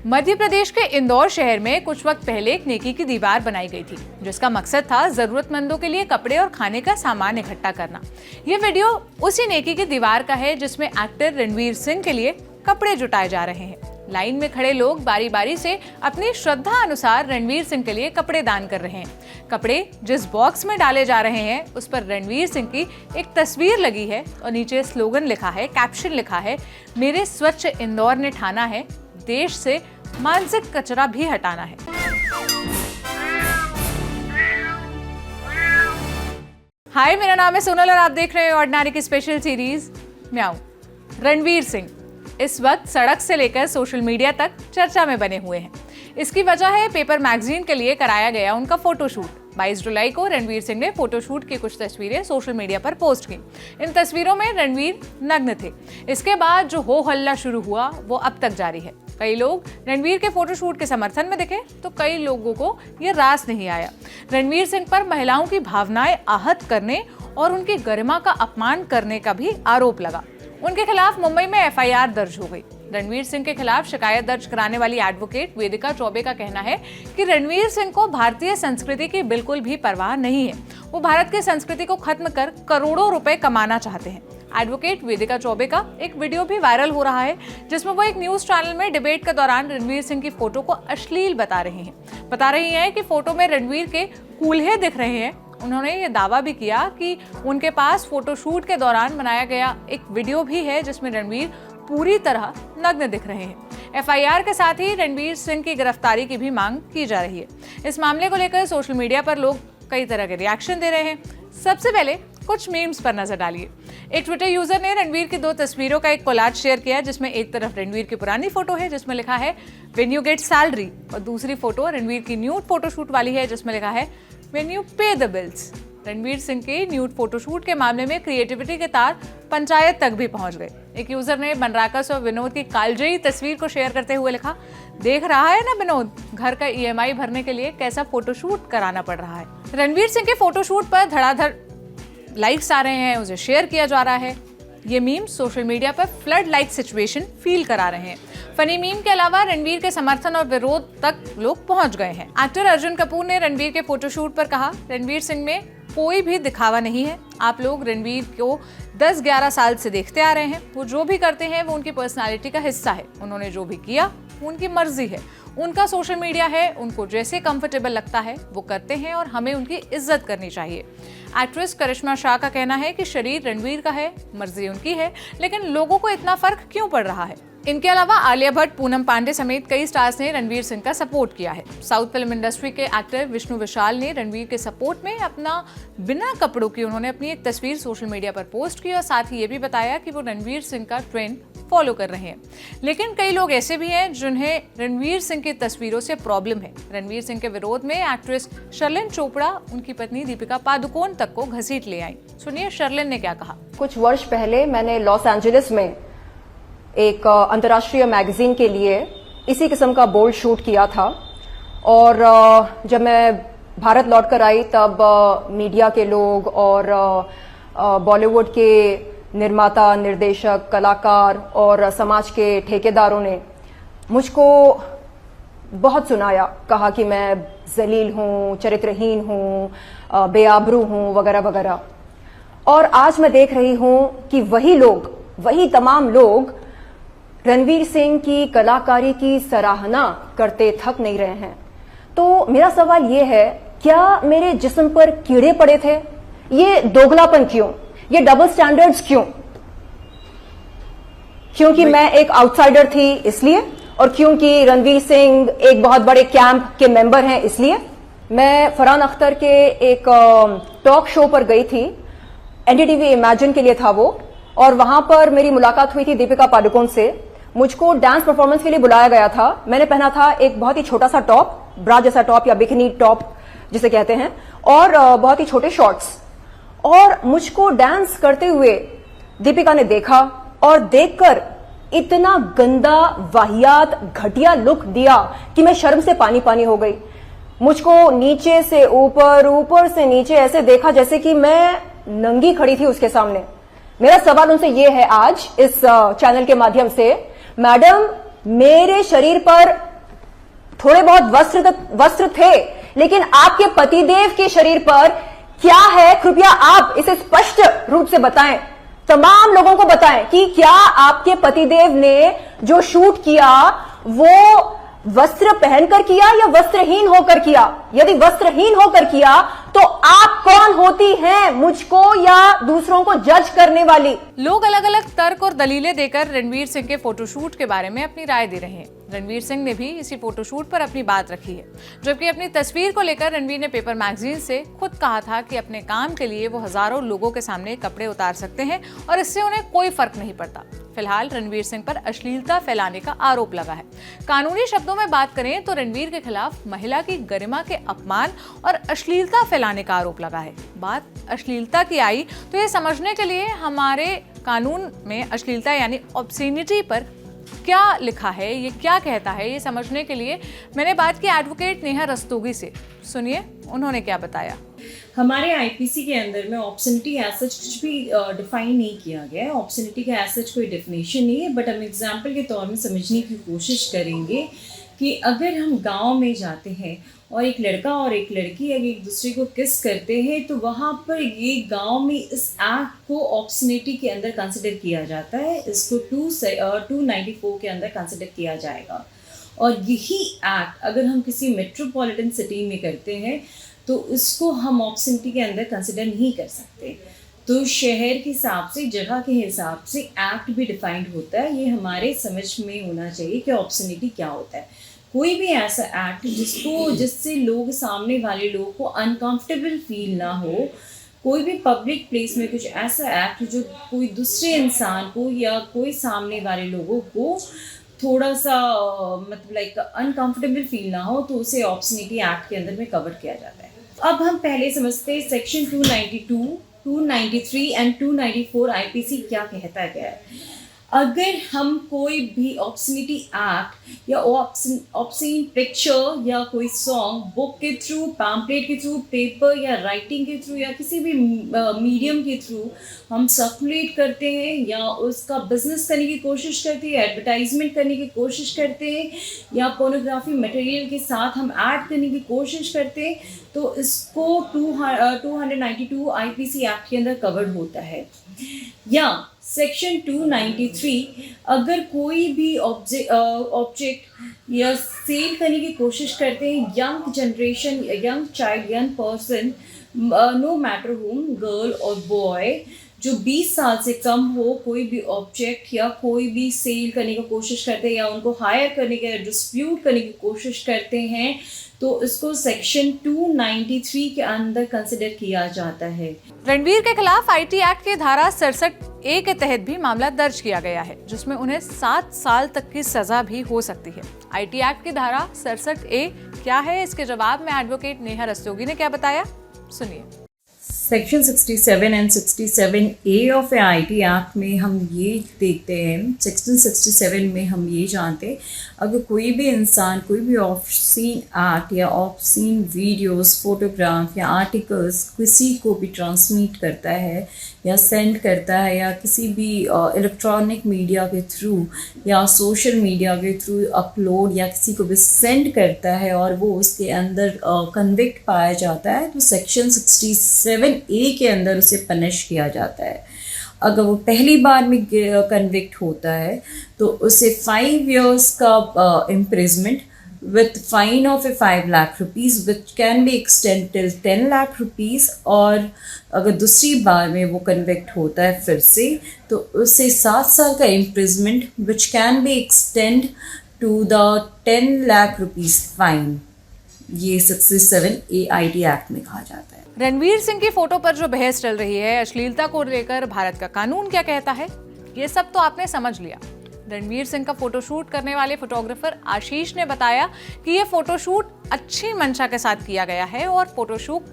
मध्य प्रदेश के इंदौर शहर में कुछ वक्त पहले एक नेकी की दीवार बनाई गई थी, जिसका मकसद था जरूरतमंदों के लिए कपड़े और खाने का सामान इकट्ठा करना। ये वीडियो उसी नेकी की दीवार का है जिसमें एक्टर रणवीर सिंह के लिए कपड़े जुटाए जा रहे हैं। लाइन में खड़े लोग बारी बारी से अपनी श्रद्धा अनुसार रणवीर सिंह के लिए कपड़े दान कर रहे हैं। कपड़े जिस बॉक्स में डाले जा रहे हैं उस पर रणवीर सिंह की एक तस्वीर लगी है और नीचे स्लोगन लिखा है, कैप्शन लिखा है, मेरे स्वच्छ इंदौर ने ठाना है, देश से मानसिक कचरा भी हटाना है। हाय, मेरा नाम है सोनल और आप देख रहे हैं ऑर्डिनरी की स्पेशल सीरीज म्याऊं। रणवीर सिंह इस वक्त सड़क से लेकर सोशल मीडिया तक चर्चा में बने हुए हैं। इसकी वजह है पेपर मैगजीन के लिए कराया गया उनका फोटोशूट। 22 जुलाई को रणवीर सिंह ने फोटोशूट की कुछ तस्वीरें सोशल मीडिया पर पोस्ट की। इन तस्वीरों में रणवीर नग्न थे। इसके बाद जो हो हल्ला शुरू हुआ वो अब तक जारी है। कई लोग रणवीर के फोटोशूट के समर्थन में दिखे तो कई लोगों को ये रास नहीं आया। रणवीर सिंह पर महिलाओं की भावनाएं आहत करने और उनकी गरिमा का अपमान करने का भी आरोप लगा। उनके खिलाफ मुंबई में एफआईआर दर्ज हो गई। रणवीर सिंह के खिलाफ शिकायत दर्ज कराने वाली एडवोकेट वेदिका चौबे का कहना है कि रणवीर सिंह को भारतीय संस्कृति की बिल्कुल भी परवाह नहीं है। वो भारत की संस्कृति को खत्म कर करोड़ों रुपए कमाना चाहते हैं। एडवोकेट वेदिका चौबे का एक वीडियो भी वायरल हो रहा है जिसमें वो एक न्यूज चैनल में डिबेट के दौरान रणवीर सिंह की फोटो को अश्लील बता रही हैं कि फोटो में रणवीर के कूल्हे दिख रहे हैं। उन्होंने ये दावा भी किया कि उनके पास फोटोशूट के दौरान बनाया गया एक वीडियो भी है जिसमें रणवीर पूरी तरह नग्न दिख रहे हैं। एफआईआर के साथ ही रणवीर सिंह की गिरफ्तारी की भी मांग की जा रही है। इस मामले को लेकर सोशल मीडिया पर लोग कई तरह के रिएक्शन दे रहे हैं। सबसे पहले कुछ मीम्स पर नजर डालिए। एक ट्विटर यूजर ने रणवीर की 2 तस्वीरों का एक कोलाज शेयर किया जिसमें एक तरफ रणवीर की पुरानी फोटो है जिसमें लिखा है व्हेन यू गेट सैलरी और दूसरी फोटो रणवीर की न्यूड फोटोशूट वाली है जिसमें लिखा है व्हेन यू पे द बिल्स। रणवीर सिंह के न्यूड फोटोशूट के मामले में क्रिएटिविटी के तार पंचायत तक भी पहुंच गए। एक यूजर ने बनराकस और विनोद की कालजयी तस्वीर को शेयर करते हुए लिखा, देख रहा है ना विनोद, घर का ईएमआई भरने के लिए कैसा फोटोशूट कराना पड़ रहा है। रणवीर सिंह के फोटोशूट पर धड़ाधड़ लाइक्स आ रहे हैं, उसे शेयर किया जा रहा है। ये मीम सोशल मीडिया पर फ्लड लाइक सिचुएशन फील करा रहे हैं। फनी मीम के अलावा रणवीर के समर्थन और विरोध तक लोग पहुंच गए हैं। एक्टर अर्जुन कपूर ने रणवीर के फोटोशूट पर कहा, रणवीर सिंह में कोई भी दिखावा नहीं है। आप लोग रणवीर को 10-11 साल से देखते आ रहे हैं। वो जो भी करते हैं वो उनकी पर्सनालिटी का हिस्सा है। उन्होंने जो भी किया वो उनकी मर्जी है, उनका सोशल मीडिया है, उनको जैसे कंफर्टेबल लगता है वो करते हैं और हमें उनकी इज्जत करनी चाहिए। एक्ट्रेस करिश्मा शाह का कहना है कि शरीर रणवीर का है, मर्जी उनकी है, लेकिन लोगों को इतना फर्क क्यों पड़ रहा है। इनके अलावा आलिया भट्ट, पूनम पांडे समेत कई स्टार्स ने रणवीर सिंह का सपोर्ट किया है। साउथ फिल्म इंडस्ट्री के एक्टर विष्णु विशाल ने रणवीर के सपोर्ट में अपना बिना कपड़ों की उन्होंने अपनी एक तस्वीर सोशल मीडिया पर पोस्ट की और साथ ही ये भी बताया कि वो रणवीर सिंह का ट्रेंड फॉलो कर रहे हैं। लेकिन कई लोग ऐसे भी हैं जिन्हें रणवीर सिंह की तस्वीरों से प्रॉब्लम है। रणवीर सिंह के विरोध में एक्ट्रेस शर्लिन चोपड़ा उनकी पत्नी दीपिका पादुकोण तक को घसीट ले आई। सुनिए शर्लिन ने क्या कहा। कुछ वर्ष पहले मैंने लॉस एंजलिस में एक अंतर्राष्ट्रीय मैगजीन के लिए इसी किस्म का बोल्ड शूट किया था और जब मैं भारत लौटकर आई तब मीडिया के लोग और बॉलीवुड के निर्माता, निर्देशक, कलाकार और समाज के ठेकेदारों ने मुझको बहुत सुनाया, कहा कि मैं जलील हूं, चरित्रहीन हूं, बेआबरू हूं वगैरह वगैरह। और आज मैं देख रही हूं कि वही लोग, वही तमाम लोग रणवीर सिंह की कलाकारी की सराहना करते थक नहीं रहे हैं। तो मेरा सवाल ये है, क्या मेरे जिस्म पर कीड़े पड़े थे? ये दोगलापन क्यों? ये डबल स्टैंडर्ड्स क्यों? क्योंकि मैं एक आउटसाइडर थी इसलिए, और क्योंकि रणवीर सिंह एक बहुत बड़े कैंप के मेंबर हैं इसलिए। मैं फरहान अख्तर के एक टॉक शो पर गई थी, एनडीटीवी इमेजिन के लिए था वो, और वहां पर मेरी मुलाकात हुई थी दीपिका पादुकोण से। मुझको डांस परफॉर्मेंस के लिए बुलाया गया था। मैंने पहना था एक बहुत ही छोटा सा टॉप, ब्रा जैसा टॉप या बिकिनी टॉप जिसे कहते हैं, और बहुत ही छोटे शॉर्ट्स। और मुझको डांस करते हुए दीपिका ने देखा और देखकर इतना गंदा, वाहियात, घटिया लुक दिया कि मैं शर्म से पानी पानी हो गई। मुझको नीचे से ऊपर, ऊपर से नीचे ऐसे देखा जैसे कि मैं नंगी खड़ी थी उसके सामने। मेरा सवाल उनसे ये है आज इस चैनल के माध्यम से, मैडम मेरे शरीर पर थोड़े बहुत वस्त्र थे, लेकिन आपके पतिदेव के शरीर पर क्या है, कृपया आप इसे स्पष्ट रूप से बताएं, तमाम लोगों को बताएं कि क्या आपके पतिदेव ने जो शूट किया वो वस्त्र पहनकर किया या वस्त्रहीन होकर किया? यदि वस्त्रहीन होकर किया तो आप कौन होती हैं मुझको या दूसरों को जज करने वाली? लोग अलग अलग तर्क और दलीलें देकर रणवीर सिंह के फोटोशूट के बारे में अपनी राय दे रहे हैं। रणवीर सिंह ने भी इसी फोटोशूट पर अपनी बात रखी है, जबकि अपनी तस्वीर को लेकर रणवीर ने पेपर मैगजीन से खुद कहा था कि अपने काम के लिए वो हजारों लोगों के सामने कपड़े उतार सकते हैं और इससे उन्हें कोई फर्क नहीं पड़ता। फिलहाल रणवीर सिंह पर अश्लीलता फैलाने का आरोप लगा है। कानूनी शब्दों में बात करें तो रणवीर के खिलाफ महिला की गरिमा के अपमान और अश्लीलता फैलाने का आरोप लगा है। बात अश्लीलता की आई तो ये समझने के लिए हमारे कानून में अश्लीलता यानी ऑब्ससीनिटी पर क्या लिखा है, ये क्या कहता है, ये समझने के लिए मैंने बात की एडवोकेट नेहा रस्तोगी से। सुनिए उन्होंने क्या बताया। हमारे आईपीसी के अंदर में ऑब्सनिटी एज सच कुछ भी डिफाइन नहीं किया गया है। ऑब्सनिटी का एज सच कोई डेफिनेशन नहीं है, बट हम एग्जाम्पल के तौर में समझने की कोशिश करेंगे कि अगर हम गांव में जाते हैं और एक लड़का और एक लड़की अगर एक दूसरे को किस करते हैं तो वहाँ पर ये गांव में इस एक्ट को ऑब्सनिटी के अंदर कंसिडर किया जाता है। इसको 294 के अंदर कंसिडर किया जाएगा। और यही एक्ट अगर हम किसी मेट्रोपॉलिटन सिटी में करते हैं तो इसको हम ऑब्सनिटी के अंदर कंसिडर नहीं कर सकते। तो शहर के हिसाब से, जगह के हिसाब से एक्ट भी डिफाइंड होता है। ये हमारे समझ में होना चाहिए कि ऑब्सनिटी क्या होता है। कोई भी ऐसा एक्ट जिससे लोग, सामने वाले लोग को अनकंफर्टेबल फील ना हो, कोई भी पब्लिक प्लेस में कुछ ऐसा एक्ट जो कोई दूसरे इंसान को या कोई सामने वाले लोगों को थोड़ा सा मतलब लाइक अनकंफर्टेबल फील ना हो, तो उसे ऑब्सनिटी एक्ट के अंदर में कवर किया जाता है। अब हम पहले समझते हैं सेक्शन 292, 293 एंड 294 आईपीसी क्या कहता है। अगर हम कोई भी ऑब्सनिटी एक्ट या ऑब्सीन पिक्चर या कोई सॉन्ग बुक के थ्रू, पैम्पलेट के थ्रू, पेपर या राइटिंग के थ्रू या किसी भी मीडियम के थ्रू हम सर्कुलेट करते हैं या उसका बिजनेस करने की कोशिश करते हैं, एडवर्टाइजमेंट करने की कोशिश करते हैं या पोर्नोग्राफी मटेरियल के साथ हम ऐड करने की कोशिश करते हैं, तो इसको 292 आईपीसी एक्ट के अंदर कवर्ड होता है। या सेक्शन 293, अगर कोई भी ऑब्जेक्ट या सेल करने की कोशिश करते हैं young generation, young child, young person, no matter home, girl और बॉय, जो 20 साल से कम हो, कोई भी ऑब्जेक्ट या कोई भी सेल करने की कोशिश करते हैं या उनको हायर करने के, डिस्प्यूट करने की कोशिश करते हैं, तो इसको सेक्शन 293 के अंदर कंसिडर किया जाता है। रणवीर के खिलाफ आईटी एक्ट के धारा 67A के तहत भी मामला दर्ज किया गया है, जिसमें उन्हें 7 साल तक की सजा भी हो सकती है। आईटी एक्ट की धारा 67A क्या है, इसके जवाब में एडवोकेट नेहा रस्तोगी ने क्या बताया, सुनिए। Section 67 and 67A of IT act में हम ये देखते हैं, सेक्शन 67 में हम ये जानते हैं अगर कोई भी इंसान कोई भी ऑब्सीन एक्ट या ऑब्सीन वीडियोस, फोटोग्राफ या आर्टिकल्स किसी को भी ट्रांसमिट करता है या सेंड करता है या किसी भी इलेक्ट्रॉनिक मीडिया के थ्रू या सोशल मीडिया के थ्रू अपलोड या किसी को भी सेंड करता है और वो उसके अंदर कन्विक्ट पाया जाता है, तो सेक्शन 67A के अंदर उसे पनिश किया जाता है। अगर वो पहली बार में कन्विक्ट होता है तो उसे 5 years का imprisonment with fine of 5 lakh rupees which can be extended till 10 lakh rupees, और अगर दूसरी बार में वो कन्विक्ट होता है फिर से तो उसे 7 साल का imprisonment which can be extended to the 10 lakh rupees fine। ये 67A आईटी एक्ट में कहा जाता है। रणवीर सिंह की फोटो पर जो बहस चल रही है, अश्लीलता को लेकर भारत का कानून क्या कहता है, ये सब तो आपने समझ लिया। रणवीर सिंह का फोटोशूट करने वाले फोटोग्राफर आशीष ने बताया कि ये फोटोशूट अच्छी मंशा के साथ किया गया है और फोटोशूट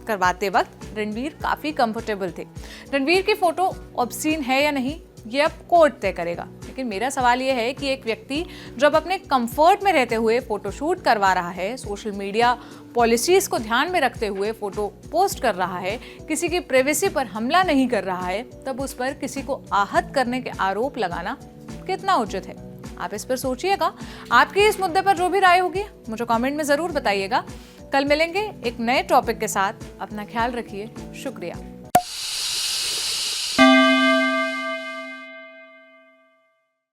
करवाते वक्त रणवीर काफी कंफर्टेबल थे। रणवीर की फोटो ऑब्सीन है या नहीं, ये अब कोर्ट तय करेगा। लेकिन मेरा सवाल ये है कि एक व्यक्ति जब अपने कंफर्ट में रहते हुए फोटोशूट करवा रहा है, सोशल मीडिया पॉलिसीज को ध्यान में रखते हुए फोटो पोस्ट कर रहा है, किसी की प्राइवेसी पर हमला नहीं कर रहा है, तब उस पर किसी को आहत करने के आरोप लगाना कितना उचित है? आप इस पर सोचिएगा। आपकी इस मुद्दे पर जो भी राय होगी मुझे कमेंट में ज़रूर बताइएगा। कल मिलेंगे एक नए टॉपिक के साथ। अपना ख्याल रखिए। शुक्रिया।